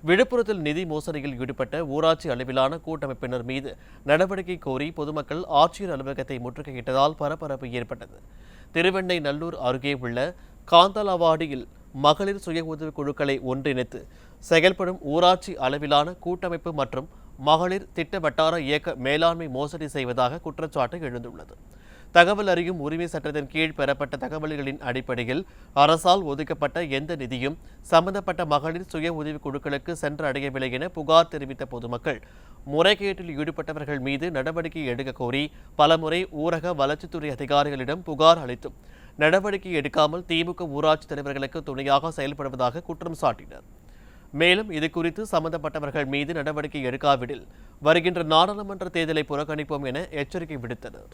விழுப்புரத்தில் நிதி மோசடியில் ஈடுபட்ட ஊராட்சி அளவிலான கூட்டமைப்பினர் மீது நடவடிக்கை கோரி பொதுமக்கள் ஆட்சியர் அலுவலகத்தை முற்றுகையிட்டதால் பரபரப்பு ஏற்பட்டது. திருவெண்ணை நல்லூர் அருகே உள்ள காந்தலாவாடியில் மகளிர் சுய உதவிக் குழுக்களை ஒன்றிணைத்து செயல்படும் ஊராட்சி அளவிலான கூட்டமைப்பு மற்றும் மகளிர் திட்ட வட்டார இயக்க மேலாண்மை மோசடி செய்வதாக குற்றச்சாட்டு எழுந்துள்ளது. தகவல் அறியும் உரிமை சட்டத்தின் கீழ் பெறப்பட்ட தகவல்களின் அடிப்படையில் அரசால் ஒதுக்கப்பட்ட எந்த நிதியும் சம்பந்தப்பட்ட மகளிர் சுய உதவிக் குழுக்களுக்கு சென்றடையவில்லை என புகார் தெரிவித்த பொதுமக்கள் முறைகேட்டில் ஈடுபட்டவர்கள் மீது நடவடிக்கை எடுக்க கோரி பலமுறை ஊரக வளர்ச்சித்துறை அதிகாரிகளிடம் புகார் அளித்தும் நடவடிக்கை எடுக்காமல் திமுக ஊராட்சி தலைவர்களுக்கு துணையாக செயல்படுவதாக குற்றம் சாட்டினர். மேலும் இதுகுறித்து சம்பந்தப்பட்டவர்கள் மீது நடவடிக்கை எடுக்காவிடில் வருகின்ற நாடாளுமன்ற தேர்தலை புறக்கணிப்போம் என எச்சரிக்கை விடுத்தனர்.